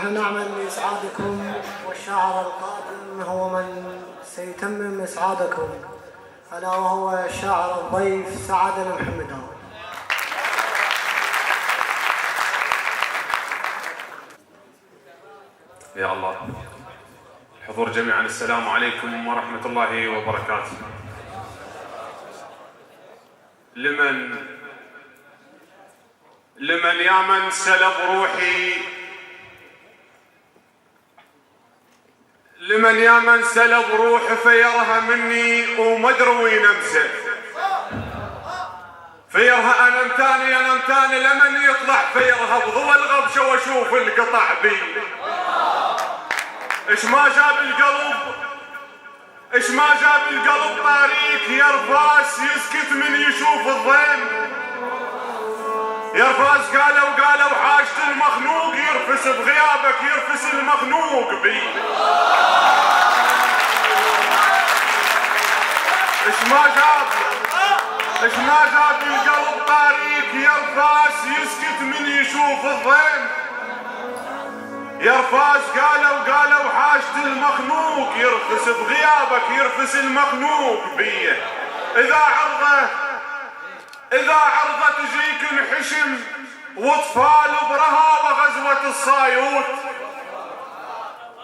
ونحن نعمل لإسعادكم، والشاعر القادم هو من سيتمم إسعادكم، ألا وهو الشاعر الضيف سعد المحمدان. يا الله. حضور جميعا، السلام عليكم ورحمة الله وبركاته. لمن يا من سلب روحي، لمن يا من سلب روحي فيرها مني ومدري وين امسك، فيرها انمتاني لمن يطلع فيرها بضوى الغبشه واشوف القطع بي. ايش ما جاب القلب طاريك يرفاس يسكت من يشوف الضيم. يرفاس قالوا حاجة المخنوق يرفس بغيابك يرفس المخنوق بي. ايش ما جاب القلب طاريك يرفاس يسكت من يشوف الضيم. يرفاس قالوا حاجة المخنوق يرفس بغيابك يرفس المخنوق بيه. إذا عرضة تجيك انحشم واطفال برهابة غزوة الصايوت،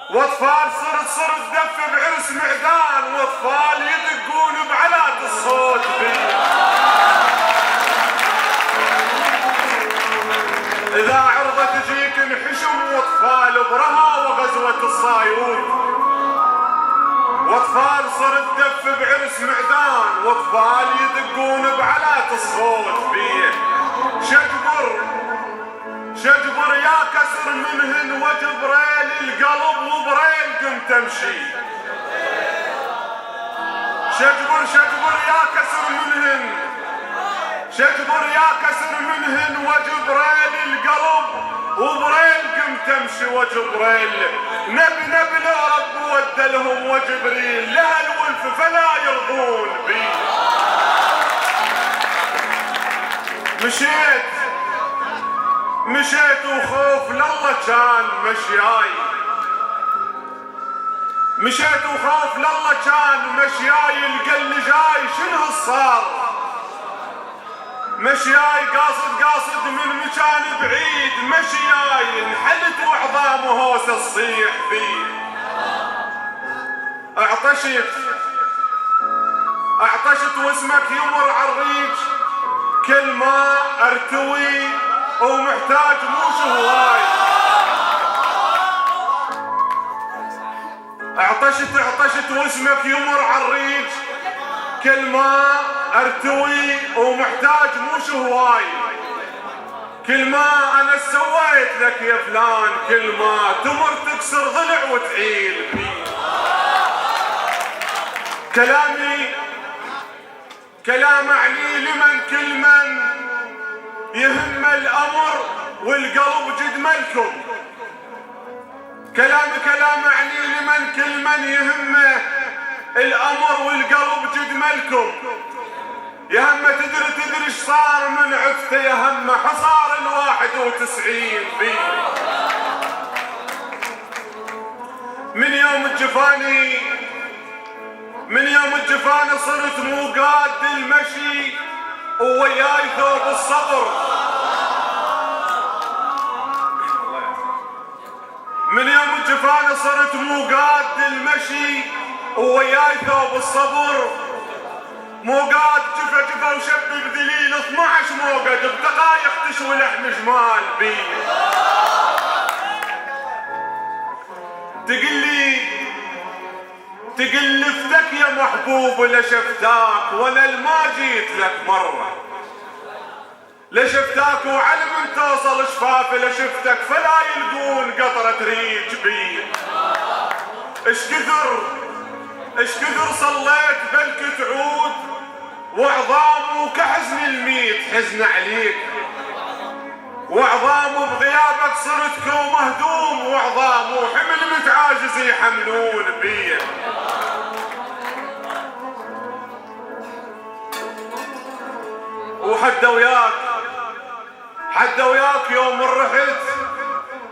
واطفال صرت دف بعرس معدان، واطفال يدقون بعلات الصوت بيه. إذا عرضة تجيك انحشم واطفال برهابة غزوة الصايوت، واطفال صرت دف بعرس معدان، واطفال يدقون بعلات الصوت بيه. شجبر يا كسر منهن وجبريل القلب وبريل قمت امشي. شجبر يا كسر منهن وجبريل القلب وبريل قمت امشي. وجبريل نبي رب ودلهم، وجبريل لها الولف فلا يرضون بي. مشيت وخوف لله كان مشياي، مشيت وخوف لله كان مشياي. القل جاي شنو صار؟ مشياي قاصد من مكان بعيد، مشياي انحلت وعظام هوس تصيح بي. اعطشت واسمك يمر عالريج، كل ما ارتوي ومحتاج موش هواي. اعطشت واسمك يمر عالريج، كل ما ارتوي ومحتاج موش هواي. كل ما انا سويت لك يا فلان، كل ما تمر تكسر ضلع وتعيل بي. كلام اعني لمن كل من يهم الامر والقلب جد ملكم. كلام اعني لمن كل من يهمه الامر والقلب جد ملكم. يا همه تدري ايش صار من عفته، يا همه حصار 91 بي. من يوم الجفاني صرت مو قاد المشي ووياي ثوب الصبر. من يوم الجفاني صرت مو قاد المشي ووياي ثوب الصبر. موقات جفا وشبك ذليل 12 موقد بدقايق تشوي لحم جمال بي. تقلفتك يا محبوب لشفتاك، وانا ما جيت لك مرة. لشفتاك وعلى من توصل شفافي لشفتك فلا يلقون قطرة ريج بي. ايش كثر صليت بلك تعود، وعظام كحزن الميت حزن عليك. وعظام بغيابك صرت كو مهدوم، وعظام حمل متعاجز يحملون بي. وحد وياك يوم رحت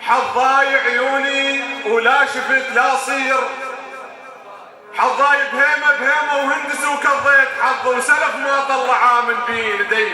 حظاي عيوني ولا شفت لا صير، حظاي بهيمة بهيمة وهندس وكضيت حظ وسلف ما طلعا من بين يدي.